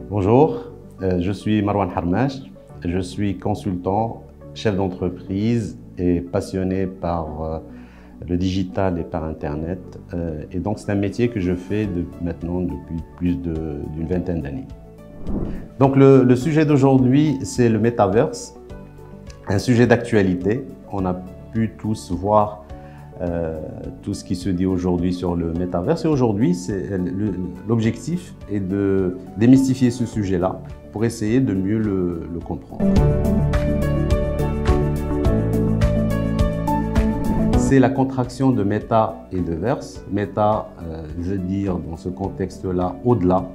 Bonjour, je suis Marwan Harmash, je suis consultant, chef d'entreprise et passionné par le digital et par Internet. Et donc c'est un métier que je fais maintenant depuis plus d'une vingtaine d'années. Donc le sujet d'aujourd'hui, c'est le Metaverse, un sujet d'actualité. On a pu tous voir tout ce qui se dit aujourd'hui sur le Metaverse. Et aujourd'hui, l'objectif est de démystifier ce sujet-là pour essayer de mieux le comprendre. C'est la contraction de méta et de verse. Méta veut dire dans ce contexte-là au-delà,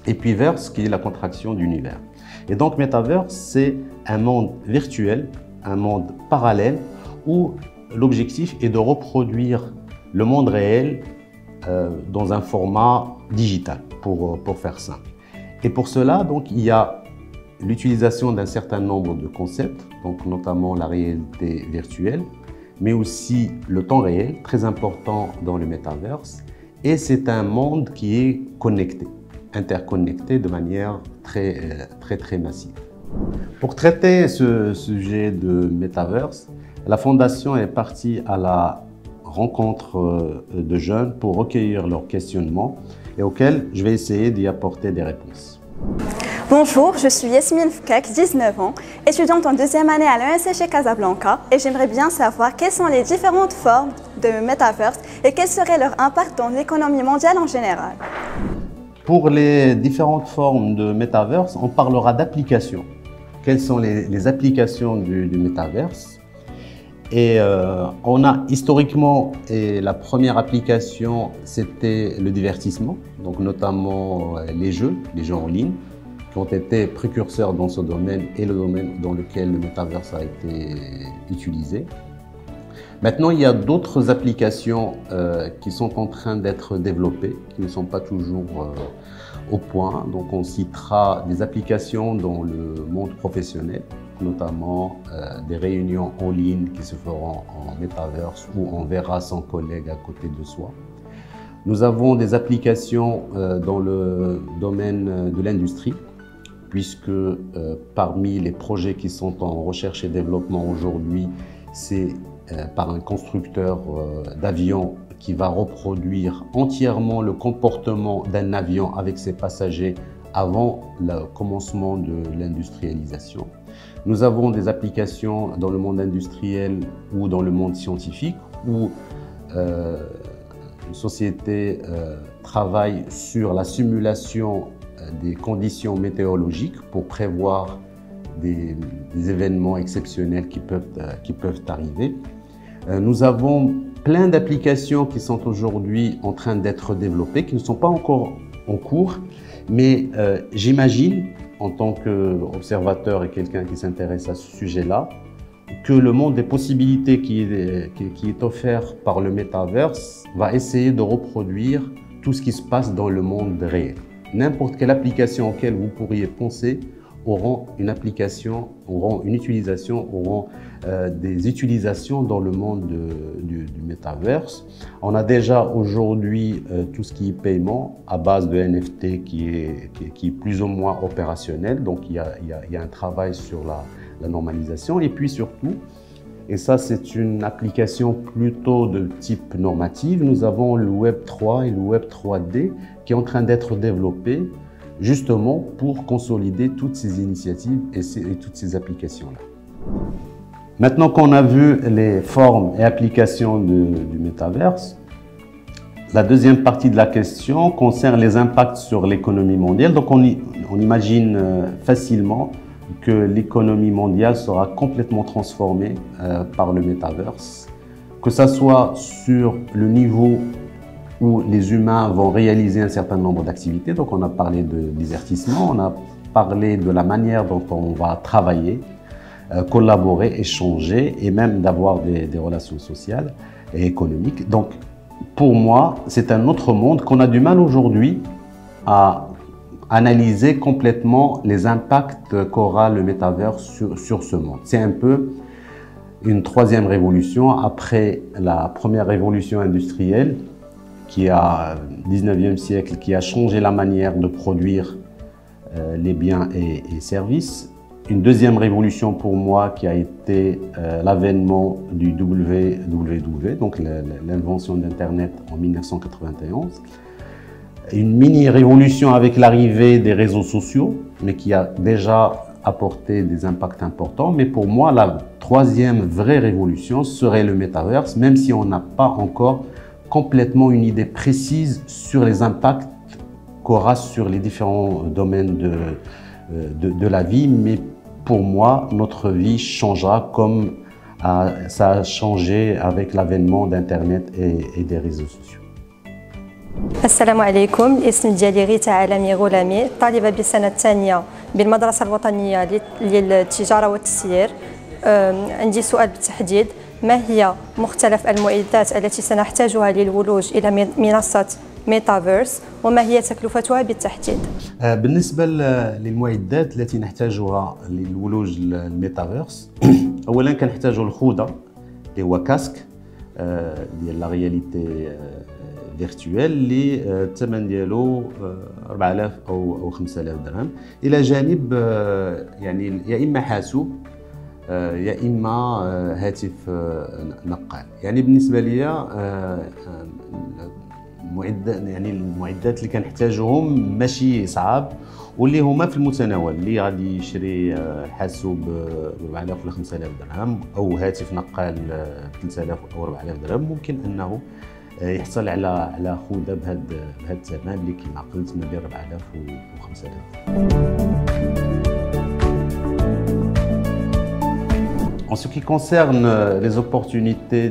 et puis verse qui est la contraction d'univers. Et donc Metaverse, c'est un monde virtuel, un monde parallèle où l'objectif est de reproduire le monde réel dans un format digital, pour faire simple. Et pour cela, donc, il y a l'utilisation d'un certain nombre de concepts, donc notamment la réalité virtuelle, mais aussi le temps réel, très important dans le Metaverse. Et c'est un monde qui est connecté, interconnecté de manière très massive. Pour traiter ce sujet de Metaverse, la Fondation est partie à la rencontre de jeunes pour recueillir leurs questionnements et auxquels je vais essayer d'y apporter des réponses. Bonjour, je suis Yasmine Fkak, 19 ans, étudiante en deuxième année à l'ESCP Casablanca et j'aimerais bien savoir quelles sont les différentes formes de Metaverse et quel serait leur impact dans l'économie mondiale en général. Pour les différentes formes de Metaverse, on parlera d'applications. Quelles sont les applications du Metaverse? Et on a historiquement, la première application, c'était le divertissement, donc notamment les jeux en ligne, qui ont été précurseurs dans ce domaine et le domaine dans lequel le Metaverse a été utilisé. Maintenant, il y a d'autres applications qui sont en train d'être développées, qui ne sont pas toujours au point. Donc, on citera des applications dans le monde professionnel, notamment des réunions en ligne qui se feront en Metaverse où on verra son collègue à côté de soi. Nous avons des applications dans le domaine de l'industrie, puisque parmi les projets qui sont en recherche et développement aujourd'hui, c'est par un constructeur d'avions qui va reproduire entièrement le comportement d'un avion avec ses passagers avant le commencement de l'industrialisation. Nous avons des applications dans le monde industriel ou dans le monde scientifique où une société travaille sur la simulation des conditions météorologiques pour prévoir des événements exceptionnels qui peuvent arriver. Nous avons plein d'applications qui sont aujourd'hui en train d'être développées, qui ne sont pas encore en cours, mais j'imagine, en tant qu'observateur et quelqu'un qui s'intéresse à ce sujet-là, que le monde des possibilités qui est offert par le Metaverse va essayer de reproduire tout ce qui se passe dans le monde réel. N'importe quelle application auquel vous pourriez penser auront une application, auront une utilisation, auront des utilisations dans le monde du Metaverse. On a déjà aujourd'hui tout ce qui est paiement à base de NFT qui est plus ou moins opérationnel. Donc il y a un travail sur la normalisation. Et puis surtout, et ça c'est une application plutôt de type normative, nous avons le Web 3 et le Web 3D qui est en train d'être développé justement pour consolider toutes ces initiatives et toutes ces applications-là. Maintenant qu'on a vu les formes et applications du Metaverse, la deuxième partie de la question concerne les impacts sur l'économie mondiale. Donc on imagine facilement que l'économie mondiale sera complètement transformée par le Metaverse, que ce soit sur le niveau où les humains vont réaliser un certain nombre d'activités. Donc on a parlé de divertissement, on a parlé de la manière dont on va travailler, collaborer, échanger et même d'avoir des relations sociales et économiques. Donc pour moi, c'est un autre monde qu'on a du mal aujourd'hui à analyser complètement les impacts qu'aura le Metaverse sur ce monde. C'est un peu une troisième révolution après la première révolution industrielle qui a 19e siècle, qui a changé la manière de produire les biens et services. Une deuxième révolution pour moi qui a été l'avènement du WWW, donc l'invention d'Internet en 1991. Une mini-révolution avec l'arrivée des réseaux sociaux, mais qui a déjà apporté des impacts importants. Mais pour moi, la troisième vraie révolution serait le métaverse, même si on n'a pas encore complètement une idée précise sur les impacts qu'aura sur les différents domaines de la vie. Mais pour moi, notre vie changera comme ça a changé avec l'avènement d'Internet et des réseaux sociaux. السلام عليكم. الاسم ديالي ريتا عالمي غلامي، طالبة بالسنة الثانية بالمدرسة الوطنية للتجارة والتسيير. عندي سؤال بالتحديد: ما هي مختلف المعدات التي سنحتاجها للولوج إلى منصة ميتافيرس، وما هي تكلفتها بالتحديد؟ بالنسبة للمعدات التي نحتاجها للولوج للميتافيرس، أولا كنحتاجوا الخوذة اللي هو كاسك ديال لا رياليتي فيرتوال اللي الثمن ديالو 4000 أو 5000 درهم، إلى جانب يعني يا إما حاسوب يا إما هاتف نقال. يعني بالنسبة لي المعدات اللي كنحتاجهم ماشي صعاب واللي هما في المتناول، اللي غادي يشري حاسوب ب 4000 ولا 5000 درهم أو هاتف نقال ب 3000 أو 4000 درهم، ممكن أنه يحصل على خوذة بهذا الثمن اللي كما قلت ما بين 4000 و 5000. En ce qui concerne les opportunités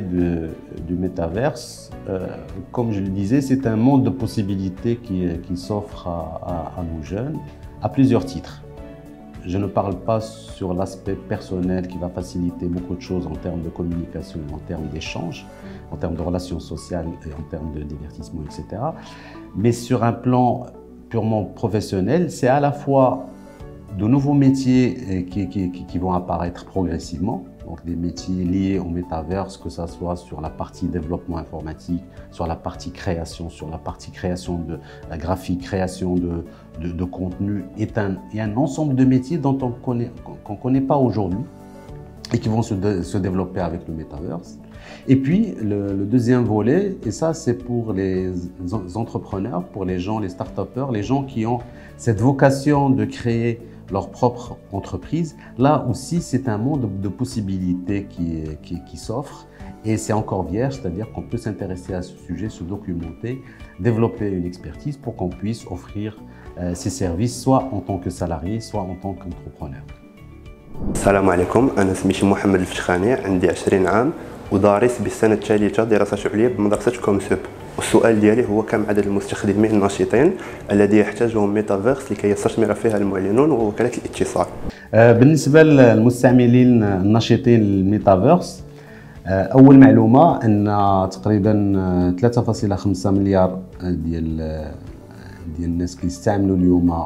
du métaverse, comme je le disais, c'est un monde de possibilités qui s'offre à nos jeunes à plusieurs titres. Je ne parle pas sur l'aspect personnel qui va faciliter beaucoup de choses en termes de communication, en termes d'échanges, en termes de relations sociales et en termes de divertissement, etc. Mais sur un plan purement professionnel, c'est à la fois de nouveaux métiers qui vont apparaître progressivement, donc des métiers liés au métaverse, que ce soit sur la partie développement informatique, sur la partie création, sur la partie création de la graphique, création de contenu. Il y a un ensemble de métiers dont qu'on ne connaît pas aujourd'hui et qui vont se développer avec le métaverse. Et puis le deuxième volet, et ça c'est pour les entrepreneurs, pour les gens, les start-upers, les gens qui ont cette vocation de créer leur propre entreprise. Là aussi, c'est un monde de possibilités qui s'offre et c'est encore vierge, c'est-à-dire qu'on peut s'intéresser à ce sujet, se documenter, développer une expertise pour qu'on puisse offrir ces services soit en tant que salarié, soit en tant qu'entrepreneur. السلام عليكم. أنا سميتي محمد الفشخاني، عندي 20 عام ودارس بالسنة الثالثة دراسات عليا بمدرسة كومسوب. والسؤال ديالي هو: كم عدد المستخدمين النشطين الذي يحتاجهم ميتافيرس لكي يستثمر فيها المعلنون ووكالة الاتصال؟ بالنسبة للمستعملين النشطين للميتافيرس، أول معلومة أن تقريبا 3.5 مليار ديال الناس كيستعملوا اليوم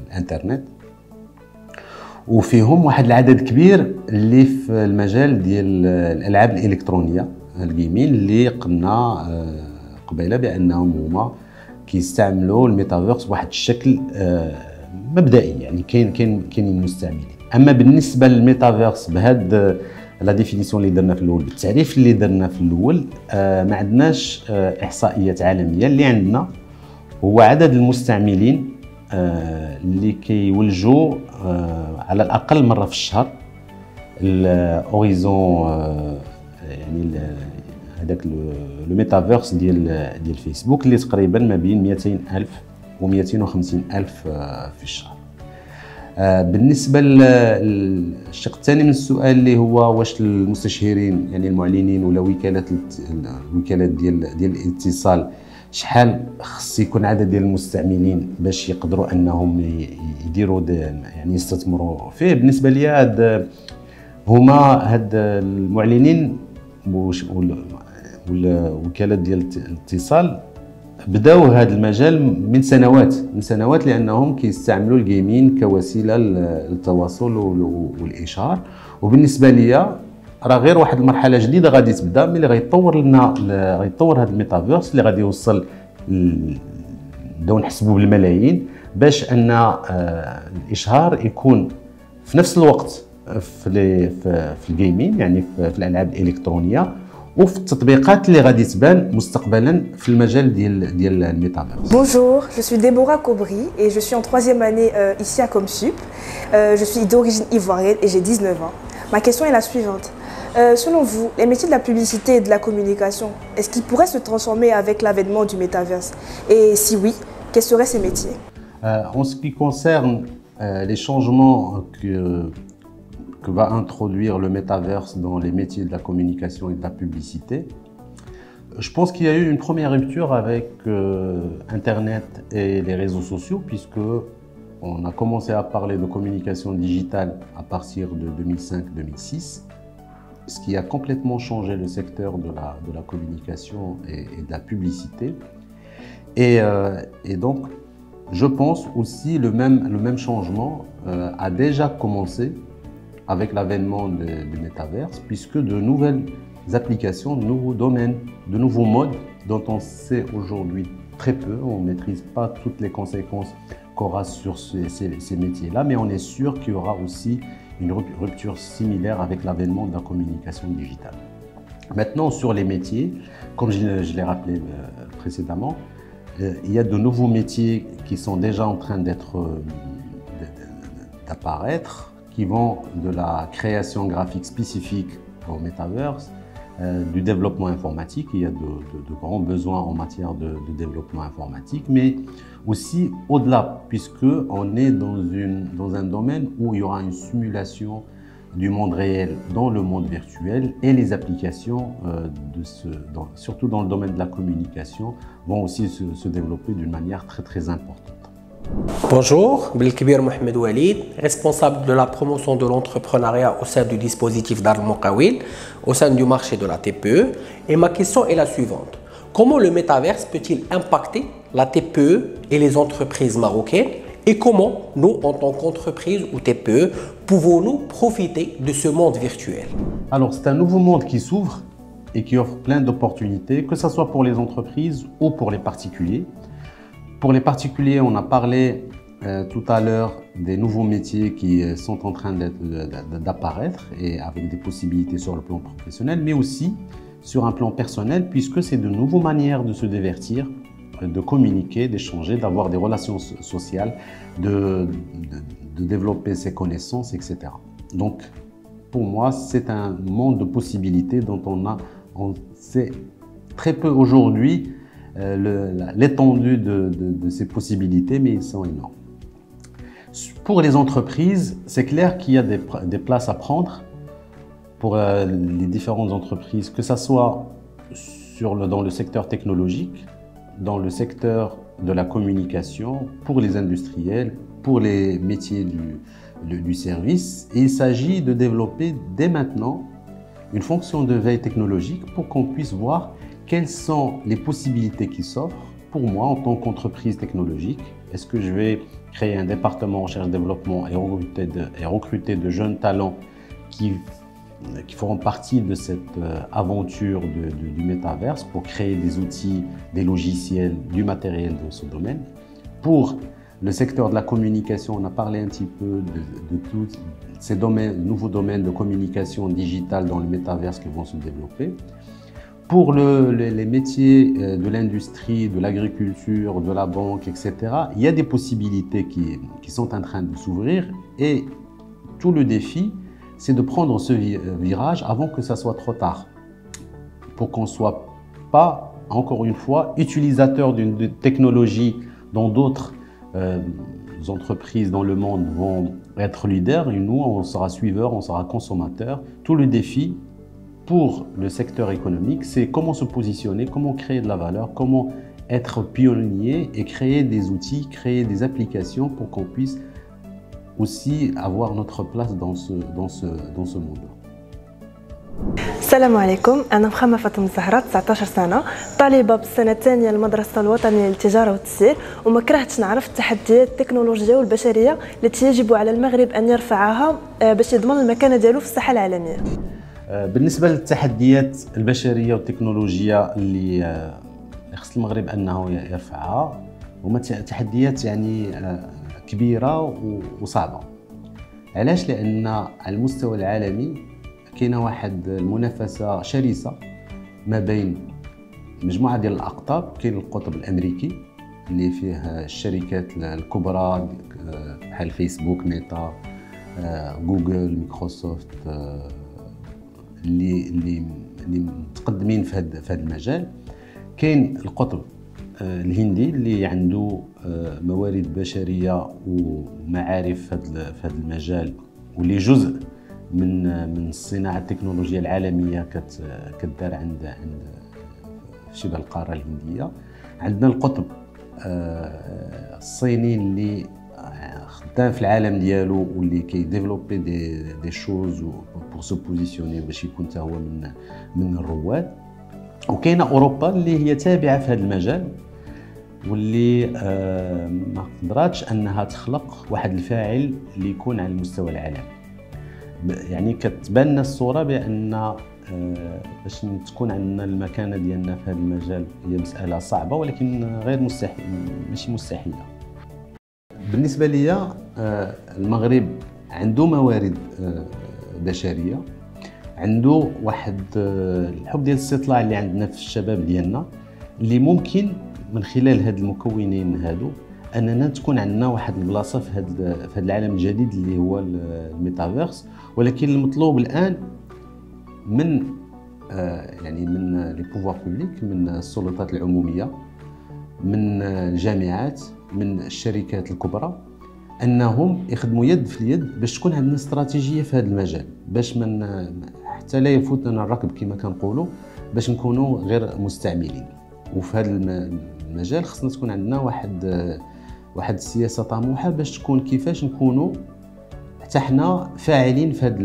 الانترنت، وفيهم واحد العدد كبير اللي في المجال ديال الالعاب الالكترونيه الجيمين، اللي قلنا قبيله بانهم هما كيستعملوا الميتافيرس بواحد الشكل مبدئي، يعني كاينين مستعملين. اما بالنسبه للميتافيرس بهاد لا ديفينيسيون اللي درنا في الاول، بالتعريف اللي درنا في الاول، ما عندناش احصائيات عالميه. اللي عندنا هو عدد المستعملين اللي كيولجوا على الاقل مره في الشهر الاوريزون، يعني هذاك لو ميتافيرس ديال فيسبوك، اللي تقريبا ما بين 200,000 و 250,000 في الشهر. بالنسبه للشق الثاني من السؤال اللي هو واش المستشهرين يعني المعلنين ولا الوكالات ديال الاتصال شحال خص يكون عدد ديال المستعملين باش يقدروا انهم يديروا يعني يستثمروا فيه. بالنسبه لي هاد المعلنين والوكالات ديال الاتصال بداو هذا المجال من سنوات لانهم كيستعملوا الجيمين كوسيله للتواصل والاشهار. وبالنسبه لي راه غير واحد المرحله جديده غادي تبدا، ملي غيطور لنا غيطور هذا الميتافيرس اللي غادي يوصل نبداو نحسبوا بالملايين، باش ان الاشهار يكون في نفس الوقت في الجيمين، يعني في الالعاب الالكترونيه، وفي التطبيقات اللي غادي تبان مستقبلا في المجال ديال الميتافيرس. Bonjour, je suis Déborah Cobry et je suis en 3e année ici à Comsup. Je suis d'origine ivoirienne et j'ai 19 ans. Ma question est la suivante. Selon vous, les métiers de la publicité et de la communication, est-ce qu'ils pourraient se transformer avec l'avènement du métaverse? Et si oui, quels seraient ces métiers? En ce qui concerne les changements que va introduire le métaverse dans les métiers de la communication et de la publicité, je pense qu'il y a eu une première rupture avec Internet et les réseaux sociaux, puisque on a commencé à parler de communication digitale à partir de 2005-2006, ce qui a complètement changé le secteur de la communication et de la publicité. Et donc, je pense aussi le même changement a déjà commencé avec l'avènement du métaverse, puisque de nouvelles applications, de nouveaux domaines, de nouveaux modes dont on sait aujourd'hui très peu, on ne maîtrise pas toutes les conséquences qu'aura sur ces métiers-là, mais on est sûr qu'il y aura aussi une rupture similaire avec l'avènement de la communication digitale. Maintenant, sur les métiers, comme je l'ai rappelé précédemment, il y a de nouveaux métiers qui sont déjà en train d'apparaître, qui vont de la création graphique spécifique au Metaverse, du développement informatique. Il y a de grands besoins en matière de développement informatique, mais aussi au-delà, puisqu'on est dans un domaine où il y aura une simulation du monde réel dans le monde virtuel, et les applications, surtout dans le domaine de la communication, vont aussi se développer d'une manière très très importante. Bonjour, Belkibir Mohamed Walid, responsable de la promotion de l'entrepreneuriat au sein du dispositif Dar Moukawil, au sein du marché de la TPE. Et ma question est la suivante. Comment le métaverse peut-il impacter la TPE et les entreprises marocaines? Et comment nous, en tant qu'entreprise ou TPE, pouvons-nous profiter de ce monde virtuel? Alors, c'est un nouveau monde qui s'ouvre et qui offre plein d'opportunités, que ce soit pour les entreprises ou pour les particuliers. Pour les particuliers, on a parlé tout à l'heure des nouveaux métiers qui sont en train d'apparaître et avec des possibilités sur le plan professionnel, mais aussi sur un plan personnel, puisque c'est de nouvelles manières de se divertir, de communiquer, d'échanger, d'avoir des relations sociales, de développer ses connaissances, etc. Donc, pour moi, c'est un monde de possibilités dont on sait très peu aujourd'hui l'étendue de ces possibilités, mais ils sont énormes. Pour les entreprises, c'est clair qu'il y a des places à prendre pour les différentes entreprises, que ce soit dans le secteur technologique, dans le secteur de la communication, pour les industriels, pour les métiers du service. Et il s'agit de développer dès maintenant une fonction de veille technologique pour qu'on puisse voir quelles sont les possibilités qui s'offrent pour moi en tant qu'entreprise technologique. Est-ce que je vais créer un département recherche-développement et recruter de jeunes talents qui feront partie de cette aventure du métaverse pour créer des outils, des logiciels, du matériel dans ce domaine? Pour le secteur de la communication, on a parlé un petit peu de tous ces nouveaux domaines de communication digitale dans le métaverse qui vont se développer. Pour les métiers de l'industrie, de l'agriculture, de la banque, etc., il y a des possibilités qui sont en train de s'ouvrir, et tout le défi, c'est de prendre ce virage avant que ça soit trop tard, pour qu'on ne soit pas, encore une fois, utilisateur d'une technologie dont d'autres entreprises dans le monde vont être leaders, et nous, on sera suiveurs, on sera consommateurs. Tout le défi pour le secteur économique, c'est comment se positionner, comment créer de la valeur, comment être pionnier et créer des outils, créer des applications pour qu'on puisse aussi avoir notre place dans ce monde. السلام عليكم، أنا محمد فاطمة الزهراء 19 سنة، طالبة بالسنة الثانية للمدرسة الوطنية للتجارة والتسيير، وما كرهتش نعرف التحديات التكنولوجية والبشرية التي يجب على المغرب أن يرفعها باش يضمن المكانة ديالو في الساحة العالمية. بالنسبه للتحديات البشريه والتكنولوجيه اللي خص المغرب انه يرفعها، هما تحديات يعني كبيره وصعبه. علاش؟ لان على المستوى العالمي كاينه واحد المنافسه شرسه ما بين مجموعه ديال الاقطاب. كاين القطب الامريكي اللي فيه الشركات الكبرى بحال فيسبوك، ميتا، جوجل، مايكروسوفت، اللي متقدمين في هذا المجال. كاين القطب الهندي اللي عنده موارد بشريه ومعارف في هذا المجال، واللي جزء من الصناعه التكنولوجيه العالميه كدار عند شبه القاره الهنديه. عندنا القطب الصيني اللي خدام في العالم ديالو واللي كيديفلوبي دي شوز بور سو بوزيسيوني باش يكون حتى هو من الرواد. وكاينه اوروبا اللي هي تابعه في هذا المجال واللي ما قدراتش انها تخلق واحد الفاعل اللي يكون على المستوى العالمي. يعني كتبان لنا الصوره بان باش تكون عندنا المكانه ديالنا في هذا المجال هي مساله صعبه، ولكن غير مستحيل، ماشي مستحيله. بالنسبه لي المغرب عنده موارد بشريه، عنده واحد الحب ديال الاستطلاع اللي عندنا في الشباب ديالنا، اللي ممكن من خلال هاد المكونين هادو اننا تكون عندنا واحد البلاصه في هذا العالم الجديد اللي هو الميتافيرس. ولكن المطلوب الان من يعني من لي بوفوار بوبليك، من السلطات العموميه، من الجامعات، من الشركات الكبرى، انهم يخدموا يد في اليد باش تكون عندنا استراتيجيه في هذا المجال، باش من حتى لا يفوتنا الركب كما كنقولوا، باش نكونوا غير مستعملين. وفي هذا المجال خصنا تكون عندنا واحد السياسه طموحه باش تكون كيفاش نكونوا حتى حنا فاعلين في هذا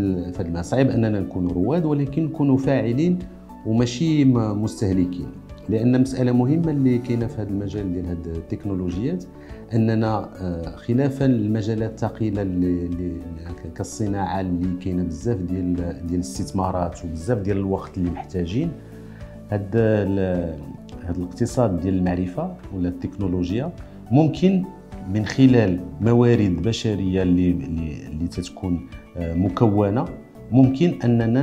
المجال. صعيب اننا نكونوا رواد، ولكن نكونوا فاعلين وماشي مستهلكين. لان مساله مهمه اللي كاينه في هذا المجال ديال هذه التكنولوجيات، اننا خلافا المجالات الثقيله اللي كالصناعه اللي كاينه بزاف ديال الاستثمارات وبزاف ديال الوقت اللي محتاجين، هذا الاقتصاد ديال المعرفه ولا التكنولوجيا ممكن من خلال موارد بشريه اللي تتكون مكونه، ممكن اننا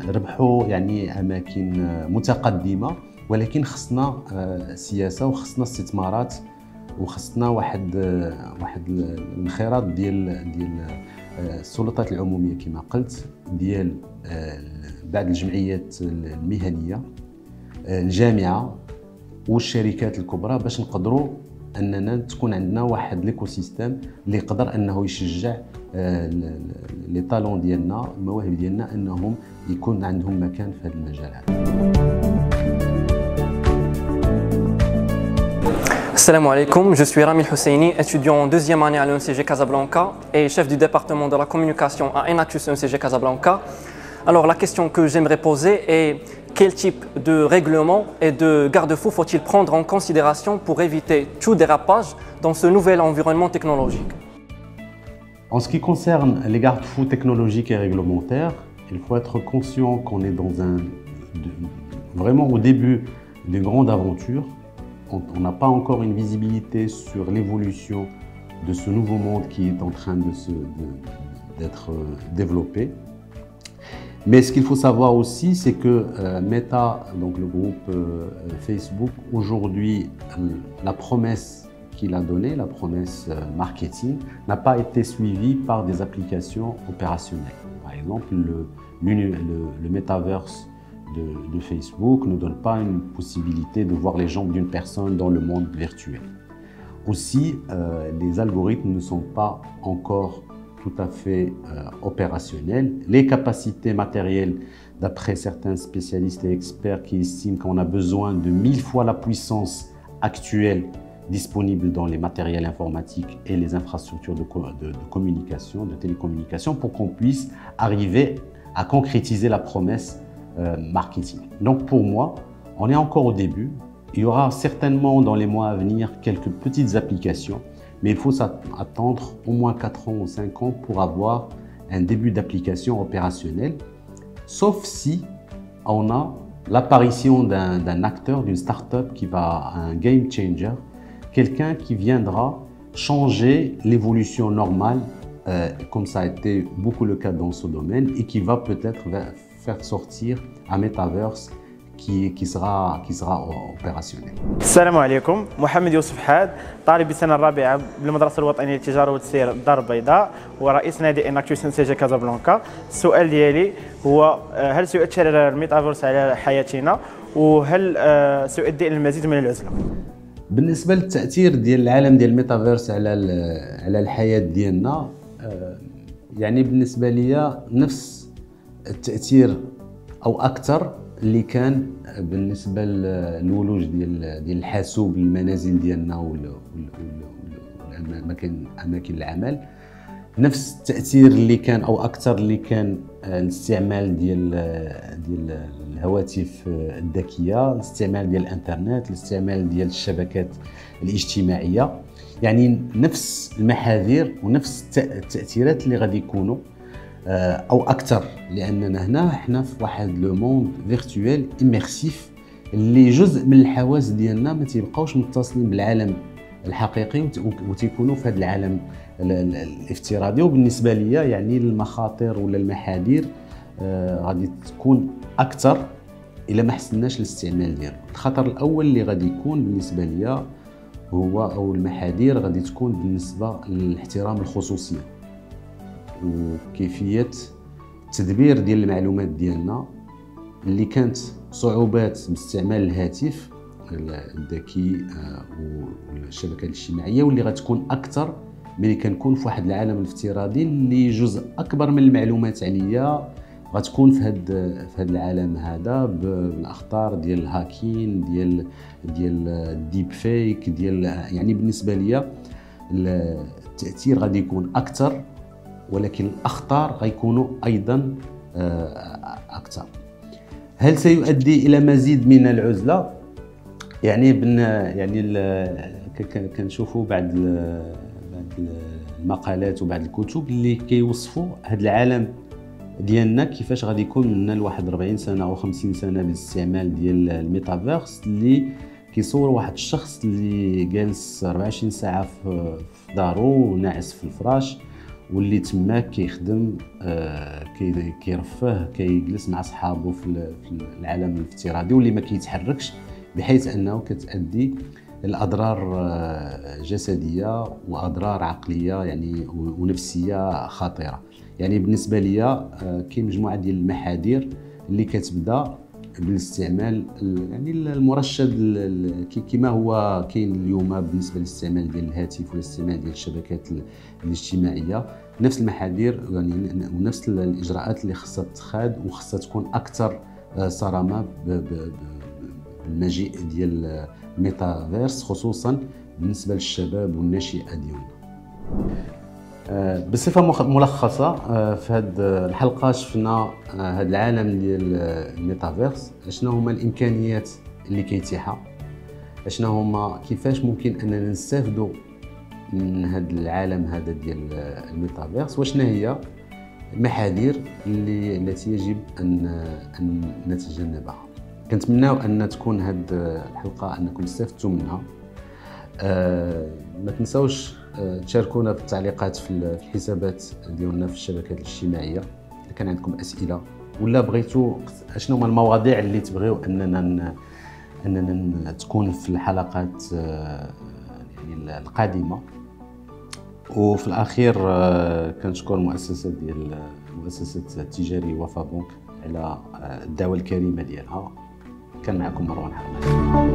نربحوا يعني اماكن متقدمه. ولكن خصنا سياسه وخصنا استثمارات وخصنا واحد الانخراط ديال السلطات العموميه كما قلت، ديال بعض الجمعيات المهنيه، الجامعه والشركات الكبرى، باش نقدروا اننا تكون عندنا واحد ليكوسيستيم اللي يقدر انه يشجع لي طالون ديالنا، المواهب ديالنا، انهم يكون عندهم مكان في هذا المجال هذا. Assalamu alaikum, je suis Rami Husseini, étudiant en deuxième année à l'ENCG Casablanca et chef du département de la communication à Enactus ENCG Casablanca. Alors la question que j'aimerais poser est quel type de règlement et de garde-fou faut-il prendre en considération pour éviter tout dérapage dans ce nouvel environnement technologique? En ce qui concerne les garde-fous technologiques et réglementaires, il faut être conscient qu'on est vraiment au début d'une grande aventure. On n'a pas encore une visibilité sur l'évolution de ce nouveau monde qui est en train d'être développé. Mais ce qu'il faut savoir aussi, c'est que Meta, donc le groupe Facebook, aujourd'hui, la promesse qu'il a donnée, la promesse marketing, n'a pas été suivie par des applications opérationnelles. Par exemple, le Metaverse de Facebook ne donne pas une possibilité de voir les jambes d'une personne dans le monde virtuel. Aussi, les algorithmes ne sont pas encore tout à fait opérationnels. Les capacités matérielles, d'après certains spécialistes et experts qui estiment qu'on a besoin de 1000 fois la puissance actuelle disponible dans les matériels informatiques et les infrastructures de communication, de télécommunication, pour qu'on puisse arriver à concrétiser la promesse marketing. Donc pour moi, on est encore au début. Il y aura certainement dans les mois à venir quelques petites applications, mais il faut attendre au moins 4 ans ou 5 ans pour avoir un début d'application opérationnelle. sauf si on a l'apparition d'un acteur, d'une start-up qui va un game changer, quelqu'un qui viendra changer l'évolution normale, comme ça a été beaucoup le cas dans ce domaine, et qui va peut-être faire sortir un metaverse qui sera opérationnel. السلام عليكم، محمد يوسف حاد، طالب السنة الرابعة بالمدرسة الوطنية للتجارة والتسيير الدار البيضاء ورئيس نادي اناكتوس سي جي كازابلانكا. السؤال ديالي هو هل سيؤثر الميتافيرس على حياتنا وهل سيؤدي إلى المزيد من العزلة؟ بالنسبة للتأثير ديال العالم ديال الميتافيرس على الحياة ديالنا، يعني بالنسبة لي نفس التأثير أو أكثر اللي كان بالنسبه للولوج ديال الحاسوب للمنازل ديالنا اماكن العمل. نفس التاثير اللي كان او اكثر اللي كان الاستعمال ديال الهواتف الذكيه، الاستعمال ديال الانترنت، الاستعمال ديال الشبكات الاجتماعيه. يعني نفس المحاذير ونفس التاثيرات اللي غادي يكونوا او اكثر، لاننا هنا احنا في واحد لو موند فيرتوال اميرسيف اللي جزء من الحواس ديالنا ما تيبقاوش متصلين بالعالم الحقيقي وتيكونوا في هذا العالم الافتراضي. وبالنسبه لي يعني المخاطر ولا المحاذير غادي تكون اكثر الا ما حسناش الاستعمال ديالو. الخطر الاول اللي غادي يكون بالنسبه لي هو او المحاذير غادي تكون بالنسبه لاحترام الخصوصيه وكيفيه التدبير ديال المعلومات ديالنا، اللي كانت صعوبات باستعمال الهاتف الذكي والشبكات الاجتماعيه، واللي غتكون اكثر ملي كنكون في واحد العالم الافتراضي اللي جزء اكبر من المعلومات عليا غتكون في هذا العالم هذا بالاخطار ديال الهاكين ديال الديب فيك ديال. يعني بالنسبه لي التاثير غادي يكون اكثر، ولكن الاخطار غيكونوا ايضا اكثر. هل سيؤدي الى مزيد من العزله؟ يعني كنشوفوا بعض المقالات وبعض الكتب اللي كيوصفوا هذا العالم ديالنا كيفاش غادي يكون لنا لواحد 40 سنه او 50 سنه بالاستعمال ديال الميتافيرس، اللي كيصور واحد الشخص اللي جالس 24 ساعه في دارو وناعس في الفراش، واللي تماك كيخدم كيرفه كيجلس مع صحابه في العالم الافتراضي، واللي ما كيتحركش، بحيث انه كتؤدي الاضرار جسديه واضرار عقليه يعني ونفسيه خطيره. يعني بالنسبه لي كاين مجموعه ديال المحاذير اللي كتبدا بالاستعمال يعني المرشد كما هو كاين اليوم بالنسبه للاستعمال ديال الهاتف والاستعمال ديال الشبكات الاجتماعيه. نفس المحاذير يعني ونفس الاجراءات اللي خصها تتخذ وخصها تكون اكثر صرامه بالمجيء ديال الميتافيرس، خصوصا بالنسبه للشباب والناشئه ديالنا. بصفه ملخصه في هذه الحلقه شفنا هذا العالم ديال الميتافيرس، شنو هما الامكانيات اللي كيتيحها، شنو هما كيفاش ممكن اننا نستافدوا من هذا العالم هذا ديال الميتافيرس، وشنا هي المحاذير التي يجب ان نتجنبها. كنتمناو ان تكون هذه الحلقه انكم استفدتوا منها. ما تنساوش تشاركونا بالتعليقات في الحسابات ديالنا في الشبكات الاجتماعيه اذا كان عندكم اسئله ولا بغيتوا شنو هما المواضيع اللي تبغيو اننا تكون في الحلقات يعني القادمه. وفي الاخير كنشكر مؤسسه التجاري وفا بنك على الدعوه الكريمه ديالها. كان معكم مروان حرماني.